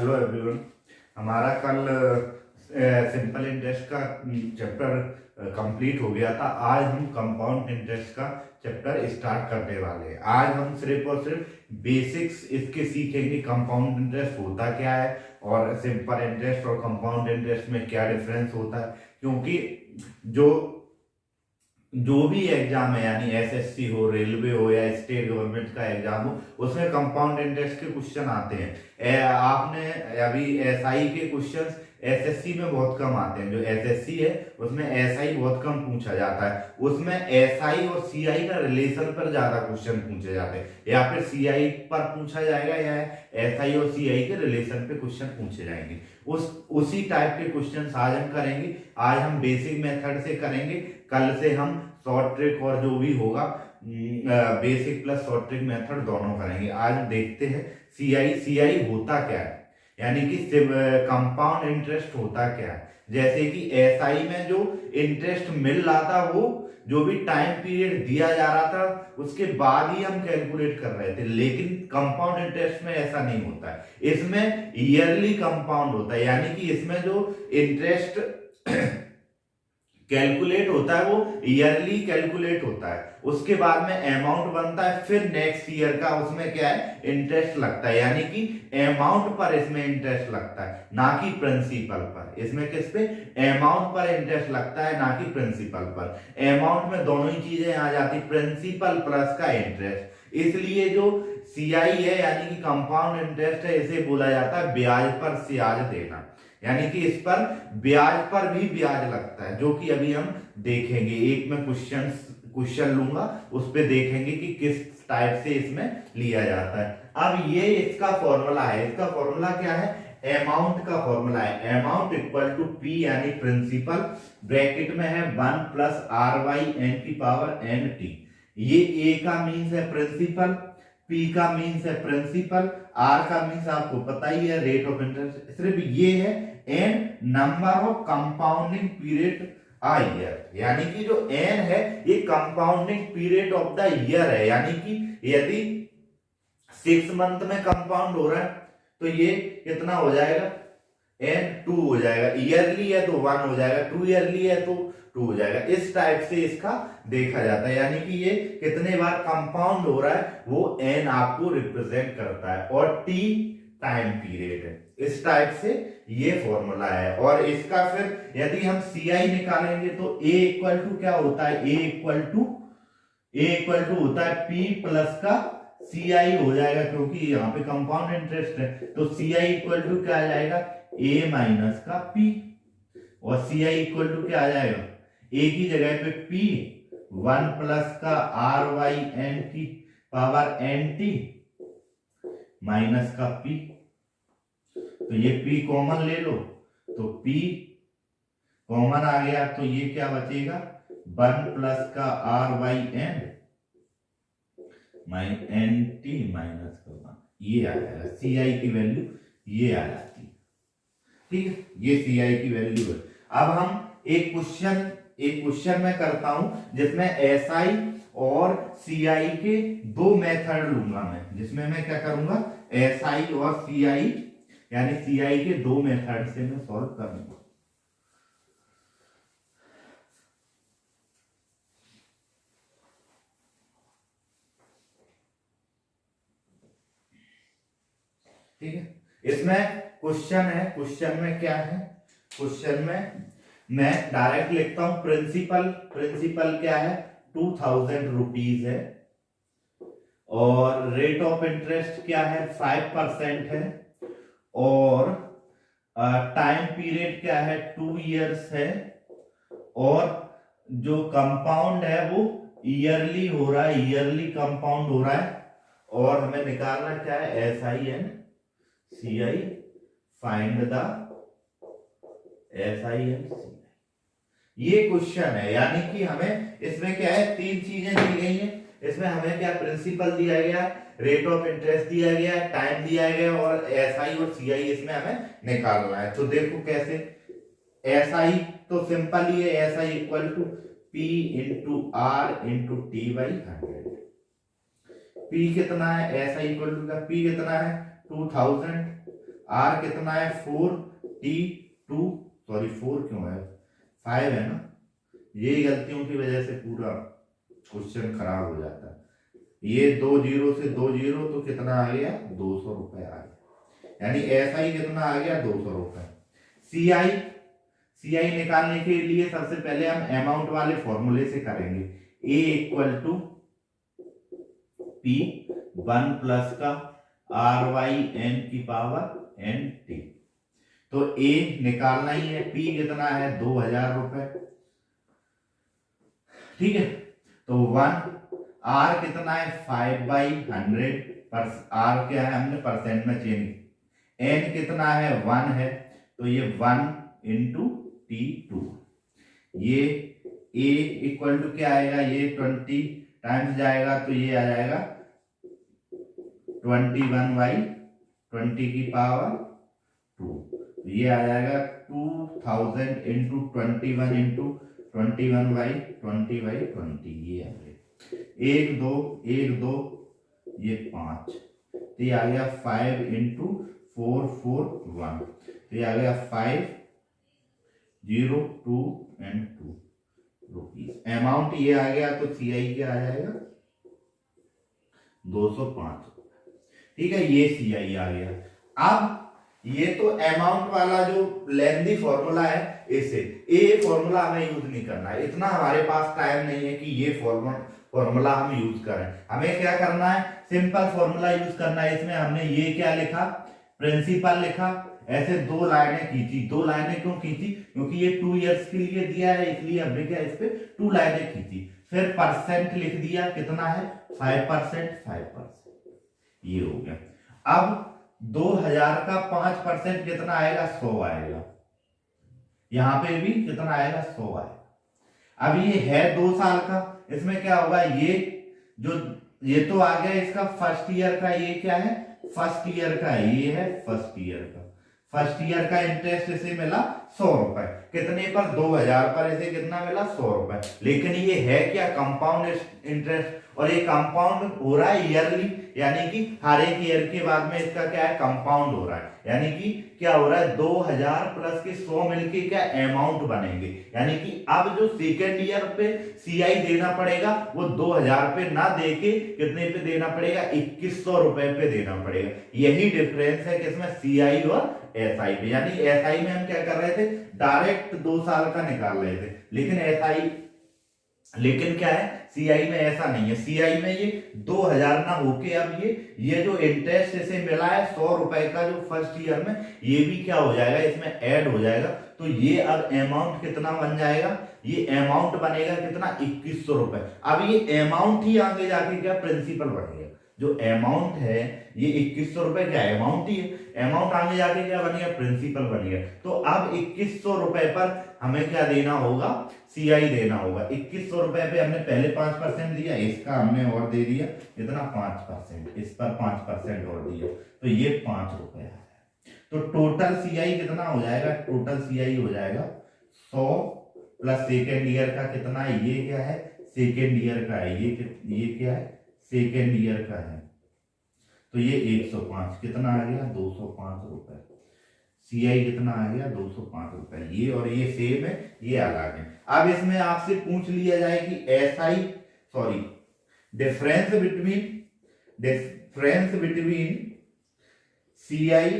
Hello everyone. हमारा कल simple interest का चैप्टर कंप्लीट हो गया था। आज हम कंपाउंड इंटरेस्ट का चैप्टर स्टार्ट करने वाले हैं। आज हम सिर्फ और सिर्फ बेसिक्स इसके सीखेंगे। कंपाउंड इंटरेस्ट होता क्या है और सिंपल इंटरेस्ट और कंपाउंड इंटरेस्ट में क्या डिफरेंस होता है, क्योंकि जो जो भी एग्जाम है, यानी एसएससी हो, रेलवे हो या स्टेट गवर्नमेंट का एग्जाम हो, उसमें कंपाउंड इंटरेस्ट के क्वेश्चन आते हैं। आपने अभी एसआई के क्वेश्चंस एसएससी में बहुत कम आते हैं। जो एसएससी है उसमें एसआई बहुत कम पूछा जाता है। उसमें एसआई और सीआई का रिलेशन पर ज्यादा क्वेश्चन पूछे जाते हैं, या फिर सीआई पर पूछा जाएगा या एसआई और सीआई के रिलेशन पे क्वेश्चन पूछे जाएंगे। उसी टाइप के क्वेश्चन आज हम करेंगे। आज हम बेसिक मेथड से करेंगे, कल से हम शॉर्ट ट्रिक और जो भी होगा basic plus short trick method दोनों करेंगे। आज देखते हैं सीआई होता क्या है, यानी कि कंपाउंड इंटरेस्ट होता क्या है। जैसे कि एसआई में जो इंटरेस्ट मिल रहा था, वो जो भी टाइम पीरियड दिया जा रहा था उसके बाद ही हम कैलकुलेट कर रहे थे, लेकिन कंपाउंड इंटरेस्ट में ऐसा नहीं होता है। इसमें ईयरली कंपाउंड होता है, यानी कि इसमें जो इंटरेस्ट कैलकुलेट होता है वो ईयरली कैलकुलेट होता है। उसके बाद में अमाउंट बनता है, फिर नेक्स्ट ईयर का उसमें क्या है, इंटरेस्ट लगता है। यानी कि अमाउंट पर इसमें इंटरेस्ट लगता है, ना कि प्रिंसिपल पर। इसमें किस पे, अमाउंट पर इंटरेस्ट लगता है, ना कि प्रिंसिपल पर। अमाउंट में दोनों ही चीजें आ जाती, प्रिंसिपल प्लस का इंटरेस्ट। इसलिए जो सीआई है यानी कि कंपाउंड इंटरेस्ट है, इसे बोला जाता है ब्याज पर ब्याज देना, यानी कि इस पर ब्याज पर भी ब्याज लगता है, जो कि अभी हम देखेंगे। एक मैं क्वेश्चन लूंगा, उस पे देखेंगे कि किस टाइप से इसमें लिया जाता है। अब ये इसका फॉर्मूला है। इसका फॉर्मूला क्या है, अमाउंट का फॉर्मूला है। अमाउंट इक्वल टू पी यानी प्रिंसिपल, ब्रैकेट में है 1 प्लस आर वाई एन की पावर एन टी। ये ए का मीन्स है प्रिंसिपल, पी का मीन्स है प्रिंसिपल, आर का मीन्स आपको पता ही है रेट ऑफ इंटरेस्ट। सिर्फ ये है n number of compounding period a year, यानी कि जो एन है ये compounding period of the year है। यानी कि यदि 6 मंथ में कंपाउंड हो रहा है तो ये कितना हो जाएगा, एन 2 हो जाएगा। ईयरली है तो 1 हो जाएगा, 2 ईयरली है तो 2 हो जाएगा। इस टाइप से इसका देखा जाता है, यानी कि ये कितने बार कंपाउंड हो रहा है वो एन आपको रिप्रेजेंट करता है, और टी टाइम पीरियड है। इस टाइप से ये फॉर्मूला है। और इसका फिर यदि हम सीआई निकालेंगे तो ए इक्वल टू क्या होता है, ए इक्वल टू होता है पी प्लस का सीआई हो जाएगा, क्योंकि यहाँ पे कंपाउंड इंटरेस्ट है। तो सीआई इक्वल टू क्या आ जाएगा, ए माइनस का पी, और सीआई इक्वल टू क्या आ जाएगा, ए की जगह पे पी 1 प्लस का आर वाई एन की पावर एन टी माइनस का पी। तो ये P कॉमन ले लो, तो P कॉमन आ गया, तो ये क्या बचेगा 1 प्लस का R by N N T minus का 1। ये आ जाएगा सीआई की वैल्यू, ये आ जाती है। ठीक है, ये सीआई की वैल्यू है। अब हम एक क्वेश्चन मैं करता हूं जिसमें एसआई और सीआई के दो मेथड लूंगा मैं, जिसमें मैं क्या करूंगा, एसआई और सीआई यानी सीआई के दो मेथड से मैं सॉल्व करूंगा। ठीक है, इसमें क्वेश्चन है। क्वेश्चन में क्या है, क्वेश्चन में मैं डायरेक्ट लिखता हूं प्रिंसिपल क्या है 2000 रुपीज है, और रेट ऑफ इंटरेस्ट क्या है 5% है, और टाइम पीरियड क्या है 2 इयर्स है, और जो कंपाउंड है वो ईयरली हो रहा है, ईयरली कंपाउंड हो रहा है, और हमें निकालना क्या है S I N C I, find the S I N C I. ये क्वेश्चन है, यानी कि हमें इसमें क्या है, 3 चीजें दी गई हैं। इसमें हमें क्या प्रिंसिपल दिया गया, रेट ऑफ इंटरेस्ट दिया गया, टाइम दिया गया, और एसआई और सीआई इसमें हमें निकालना है। तो देखो कैसे, एसआई तो सिंपल ही है, SI equal to P into R into T by 100। P कितना है, एसआई इक्वल टू का पी कितना है 2000, आर कितना है 4t2, सॉरी 4 क्यों है, 5 है ना, यही गलतियों की वजह से पूरा क्वेश्चन खराब हो जाता है। ये 2 जीरो से 2 जीरो तो कितना आ गया 200 रुपए आ गया, यानी ऐसा ही कितना आ गया 200 रुपए। सीआई निकालने के लिए सबसे पहले हम अमाउंट वाले फॉर्मूले से करेंगे, ए इक्वल टू पी 1 प्लस का आर वाई एन की पावर एन टी। तो ए निकालना ही है, पी कितना है 2000 रुपए, ठीक है। तो 1, आर कितना है 5/100, पर आर क्या है हमने परसेंट में चेंज, एन कितना है 1 है, तो ये 1 इंटू T2, ये A इक्वल टू क्या आएगा, ये 20 टाइम्स जाएगा तो ये आ जाएगा 21/20 की पावर 2, ये आ जाएगा 2000 इंटू 21 इंटू 21/20/20, ये आ गया 1 2 1 2, ये 5, तो ये आ गया 5 इंटू 4 4 1, तो ये आ गया 5 0 2 एंड 2 रुपीज। अमाउंट ये आ गया, तो सीआई क्या आ जाएगा 205, ठीक है, ये सीआई आ गया। अब ये तो अमाउंट वाला जो लेंथी फॉर्मूला है, इसे ये फॉर्मूला हमें यूज नहीं करना है, इतना हमारे पास टाइम नहीं है कि ये फॉर्मूला हम यूज करें। हमें क्या करना है, सिंपल फॉर्मूला यूज करना है। इसमें हमने ये क्या लिखा, प्रिंसिपल लिखा, ऐसे 2 लाइनें खींची। 2 लाइनें क्यों खींची, क्योंकि ये 2 इयर्स के लिए दिया है, इसलिए हमने क्या इस पे 2 लाइनें खींची। फिर परसेंट लिख दिया, कितना है 5%, 5%, ये हो गया। अब 2000 का 5% कितना आएगा 100 आएगा, यहां पे भी कितना आएगा 100 आएगा। अब ये है 2 साल का, इसमें क्या होगा, ये तो आ गया इसका फर्स्ट ईयर का, ये क्या है फर्स्ट ईयर का, ये है फर्स्ट ईयर का। फर्स्ट ईयर का इंटरेस्ट इसे मिला 100 रुपए, कितने पर 2000 पर, इसे कितना मिला 100 रुपए। लेकिन ये है क्या कंपाउंड इंटरेस्ट, और ये कंपाउंड हो रहा है ईयरली, यानी कि हर एक ईयर के बाद में इसका क्या है कंपाउंड हो रहा है, यानी कि क्या हो रहा है 2000 प्लस के 100 मिलके क्या अमाउंट बनेंगे, यानी कि अब जो सेकेंड ईयर पे सीआई देना पड़ेगा वो 2000 पे ना देके कितने पे देना पड़ेगा 2100 रुपए पे देना पड़ेगा। यही डिफरेंस है किसमें सीआई और एसआई पे। यानी एसआई में हम क्या कर रहे थे, डायरेक्ट 2 साल का निकाल रहे थे, लेकिन क्या है सीआई में ऐसा नहीं है। सीआई में ये 2000 ना होके अब ये जो इंटरेस्ट इसे मिला है 100 रुपए का जो फर्स्ट ईयर में, ये भी क्या हो जाएगा इसमें ऐड हो जाएगा। तो ये अब अमाउंट कितना बन जाएगा, ये अमाउंट बनेगा कितना 2100 रुपए। अब ये अमाउंट ही आगे जाके क्या प्रिंसिपल बनेगा, जो अमाउंट है ये 2100 रुपए का अमाउंट ही है, अमाउंट आगे जाके क्या बनेगा प्रिंसिपल बनेगा। तो अब 2100 रुपए पर हमें क्या देना होगा, सीआई देना होगा। 2100 रुपए पे हमने पहले 5% दिया, इसका हमने और दे दिया इतना 5%, इस पर 5% और दिया, तो ये 5 रुपए है। तो टोटल सीआई कितना हो जाएगा, टोटल सीआई हो जाएगा 100 प्लस सेकेंड ईयर का कितना है, ये क्या है सेकेंड ईयर का है, ये क्या है सेकेंड ईयर का है, तो ये 105 कितना आ गया 205 रुपए। सीआई कितना आ गया 205 रुपए। ये और ये सेम है, ये अलग है। अब इसमें आपसे पूछ लिया जाए कि difference between CI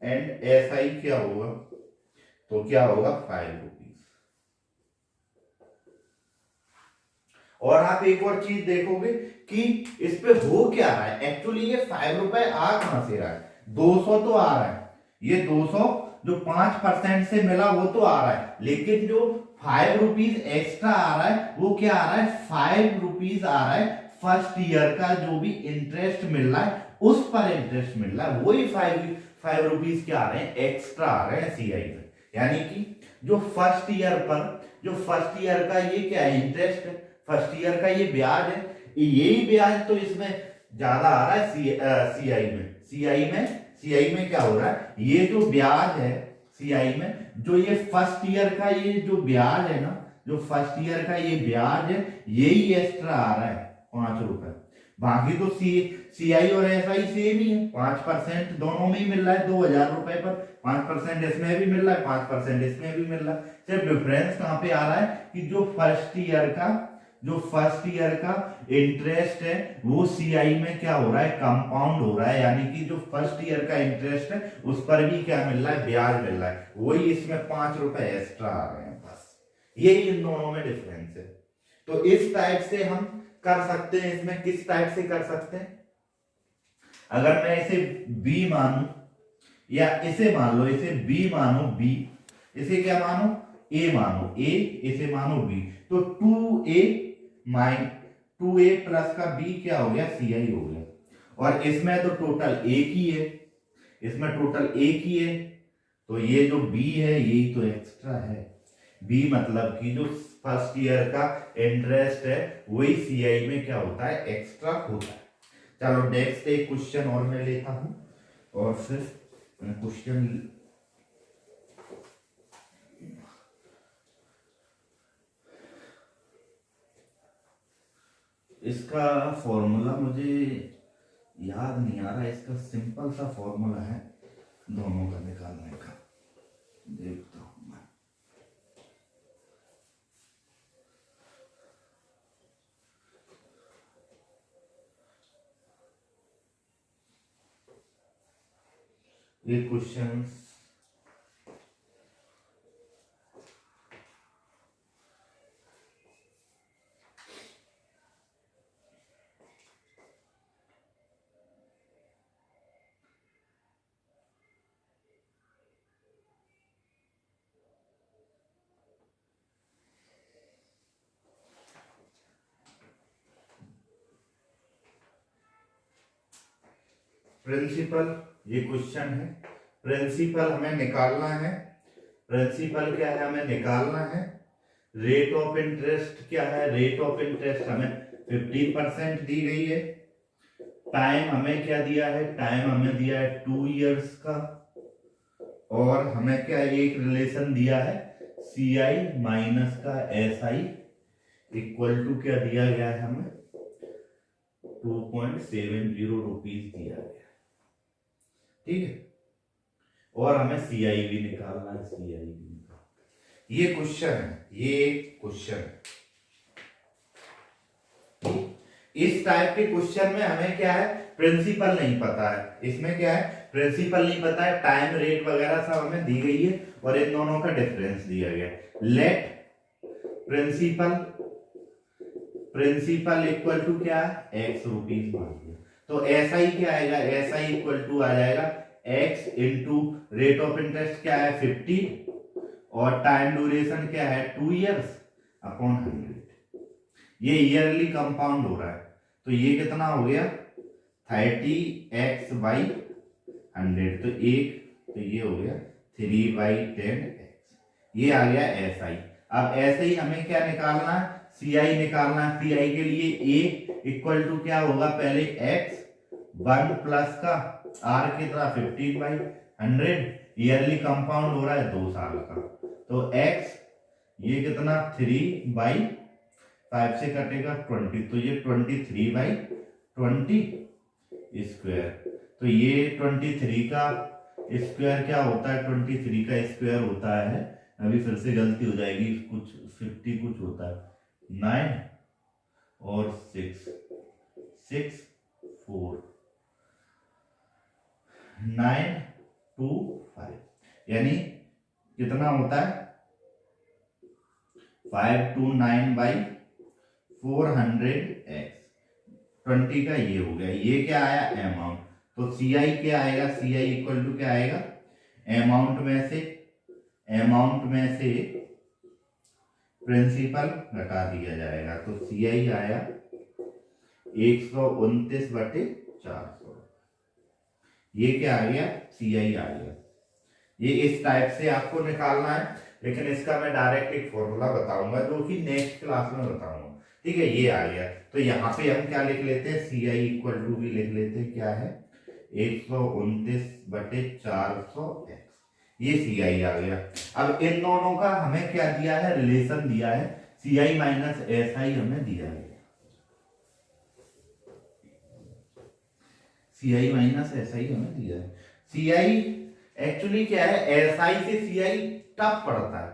and SI क्या होगा, तो क्या होगा 5 रुपीज। और आप एक और चीज देखोगे कि इस पे हो क्या रहा है, एक्चुअली ये 5 रुपए आ कहां से रहा है, 200 तो आ रहा है, ये 200 जो 5% से मिला वो तो आ रहा है, लेकिन जो 5 रुपीज एक्स्ट्रा आ रहा है वो क्या आ रहा है 5 रुपीज आ रहा है फर्स्ट ईयर का जो भी इंटरेस्ट मिल रहा है उस पर इंटरेस्ट मिल रहा है, वही 5 रुपीज क्या आ रहे हैं एक्स्ट्रा आ रहे हैं सीआई में। यानी कि जो फर्स्ट ईयर का ये क्या है इंटरेस्ट है, फर्स्ट ईयर का ये ब्याज है, यही ब्याज तो इसमें ज्यादा आ रहा है सीआई में क्या हो रहा है, ये जो ब्याज है सीआई में, जो ये फर्स्ट ईयर का ये जो ब्याज है ना, जो फर्स्ट ईयर का ये ब्याज है यही एक्स्ट्रा आ रहा है 5 रुपए। बाकी तो सीआई और एसआई सेम ही है, 5% दोनों में ही मिल रहा है 2,000 रुपए पर, 5% इसमें भी मिल रहा है, 5% इसमें भी मिल रहा है। सिर्फ डिफरेंस कहाँ पे आ रहा है कि जो फर्स्ट ईयर का इंटरेस्ट है वो सीआई में क्या हो रहा है, कंपाउंड हो रहा है, यानी कि जो फर्स्ट ईयर का इंटरेस्ट है उस पर भी क्या मिल रहा है, ब्याज मिल रहा है, वही इसमें 5 रुपए एक्स्ट्रा आ रहे हैं बस, यही इन दोनों में डिफरेंस है। तो इस टाइप से हम कर सकते हैं। इसमें किस टाइप से कर सकते हैं, अगर मैं इसे बी मानू या इसे मान लो, इसे बी मानो, बी इसे क्या मानो, ए मानो, ए इसे मानो बी, तो 2a प्लस का बी क्या हो गया, सीआई हो गया। और इसमें तो टोटल एक ही है, इसमें टोटल एक ही है, तो ये जो बी है यही तो एक्स्ट्रा है। बी मतलब कि जो फर्स्ट ईयर का इंटरेस्ट है वही सीआई में क्या होता है, एक्स्ट्रा होता है। चलो नेक्स्ट एक क्वेश्चन और मैं लेता हूं और फिर क्वेश्चन इसका फॉर्मूला मुझे याद नहीं आ रहा, इसका सिंपल सा फॉर्मूला है दोनों का निकालने का, देखता हूं मैं। ये क्वेश्चन प्रिंसिपल, ये क्वेश्चन है, प्रिंसिपल हमें निकालना है, प्रिंसिपल क्या है हमें निकालना है, रेट ऑफ इंटरेस्ट क्या है, रेट ऑफ इंटरेस्ट हमें 15% दी गई है, टाइम हमें क्या दिया है, टाइम हमें दिया है 2 इयर्स का, और हमें क्या एक रिलेशन दिया है सीआई माइनस का एसआई इक्वल टू क्या दिया गया है, हमें 2.70 रुपीज दिया गया, ठीक है। और हमें सीआई भी निकालना है, सीआई भी निकालना, ये क्वेश्चन है, ये क्वेश्चन है। इस टाइप के क्वेश्चन में हमें क्या है, प्रिंसिपल नहीं पता है, इसमें क्या है, प्रिंसिपल नहीं पता है, टाइम रेट वगैरह सब हमें दी गई है और इन दोनों का डिफरेंस दिया गया है। लेट प्रिंसिपल इक्वल टू क्या है, एक्स रुपीज मान लिया, तो ऐसा ही क्या आएगा, ऐसा ही इक्वल टू आ जाएगा x into rate of interest क्या है 50 और टाइम ड्यूरेशन क्या है 2 इयर्स अपॉन 100, ये ईयरली कंपाउंड हो रहा है, तो ये कितना हो गया 30x/100, तो ये हो गया 3/10x, ये आ गया SI। अब ऐसे ही हमें क्या निकालना है, CI निकालना है। CI के लिए A इक्वल टू क्या होगा, पहले x 1 प्लस का R कितना 15/100, ईयरली कंपाउंड हो रहा है 2 साल का, तो x ये कितना 3/5 से कटेगा 20, तो ये 23/20 स्क्वायर, तो ये 23 का स्क्वायर क्या होता है, 23 का स्क्वायर होता है, अभी फिर से गलती हो जाएगी, कुछ 50 कुछ होता है 9 और 6 4 9 2 5, यानी कितना होता है 529/400x, 20 का ये हो गया, ये क्या आया अमाउंट, तो CI क्या आएगा, CI इक्वल टू क्या आएगा, अमाउंट में से प्रिंसिपल घटा दिया जाएगा, तो CI आया 129/400, ये क्या आ गया CI आ गया। ये इस टाइप से आपको निकालना है, लेकिन इसका मैं डायरेक्ट एक फॉर्मूला बताऊंगा जो कि नेक्स्ट क्लास में बताऊंगा, ठीक है। ये आ गया, तो यहाँ पे हम क्या लिख लेते हैं, CI इक्वल टू भी लिख लेते हैं, क्या है 129/400x, ये CI आ गया। अब इन दोनों का हमें क्या दिया है, रिलेशन दिया है, CI माइनस SI हमें दिया है, सी आई माइनस एस आई हमें दिया है। सी आई एक्चुअली क्या है, एस आई से सी आई टफ पड़ता है,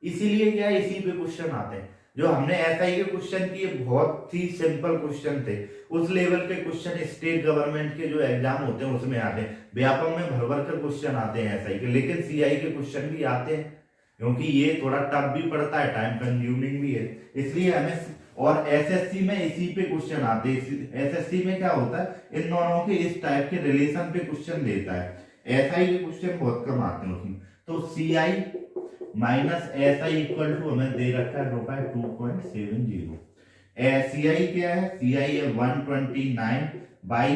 इसीलिए क्या है इसी पे क्वेश्चन आते हैं। जो हमने एस आई के क्वेश्चन किए बहुत ही सिंपल क्वेश्चन थे, उस लेवल के क्वेश्चन स्टेट गवर्नमेंट के जो एग्जाम होते हैं उसमें आते हैं। व्यापम में भर भर कर क्वेश्चन आते हैं एसआई के, लेकिन सीआई के क्वेश्चन भी आते हैं, क्योंकि ये थोड़ा टफ भी पड़ता है, टाइम कंज्यूमिंग भी है, इसलिए हमें। और एसएससी में इसी पे क्वेश्चन आते हैं। एसएससी में क्या होता है, इन दोनों के इस टाइप के रिलेशन पे क्वेश्चन देता है। एसआई के क्वेश्चन बहुत कम आते हैं उसमें। तो CI minus SI equal to हमें दे रखा है रुपए 2.70। सीआई क्या है, सीआई है 129 बाई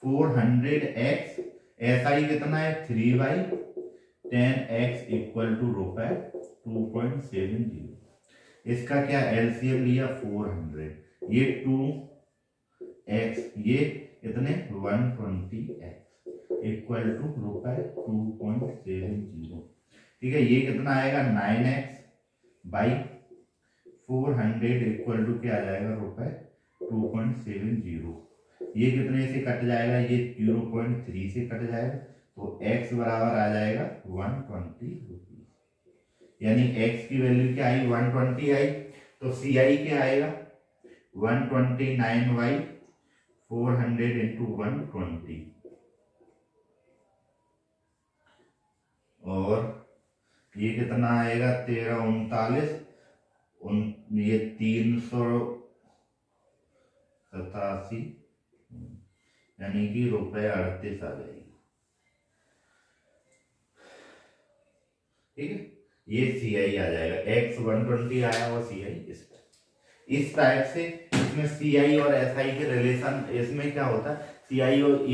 400x, एसआई कितना है 3/10x इक्वल टू रुपए 2.70। इसका क्या एलसीएम लिया 400, ये 2x, ये कितने 120x इक्वल टू रुपए 2.70। ठीक है, ये कितना आएगा 9x बाई 400 इक्वल टू क्या आ जाएगा रुपए 2.70। ये कितने से कट जाएगा, ये 0.3 से कट जाएगा, तो x बराबर आ जाएगा 120 रुपीज। यानी x की वैल्यू क्या आई 120 आई, तो सी आई क्या आएगा 129 बाई 400 इंटू 120, और ये कितना आएगा 1339, ये 387, यानी कि रुपए 38 आ जाएगी। ठीक है, ये सी आई आ जाएगा, x 120 आया और सी आई इस टाइप से। इसमें सी आई और एस आई के रिलेशन, इसमें क्या होता है सी आई और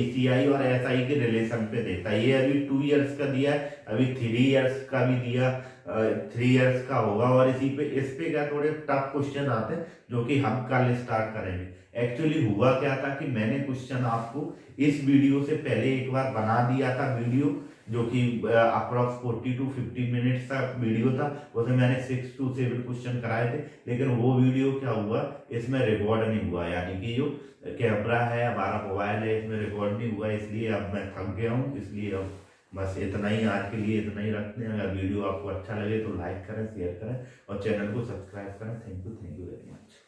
एस आई के रिलेशन पे देता है। ये अभी 2 इयर्स का दिया है, अभी 3 इयर्स का भी दिया, 3 इयर्स का होगा, और इस पे क्या थोड़े टफ क्वेश्चन आते हैं जो कि हम कल स्टार्ट करेंगे। एक्चुअली हुआ क्या था कि मैंने क्वेश्चन आपको इस वीडियो से पहले एक बार बना दिया था वीडियो, जो कि अप्रॉक्स 40 to 50 मिनट्स का वीडियो था, उसमें मैंने 6 to 7 क्वेश्चन कराए थे, लेकिन वो वीडियो क्या हुआ, इसमें रिकॉर्ड नहीं हुआ, यानी कि जो कैमरा है हमारा मोबाइल है इसमें रिकॉर्ड नहीं हुआ, इसलिए अब मैं थक गया हूँ। इसलिए अब बस इतना ही, आज के लिए इतना ही रखते हैं। अगर वीडियो आपको अच्छा लगे तो लाइक करें, शेयर करें और चैनल को सब्सक्राइब करें। Thank you very much.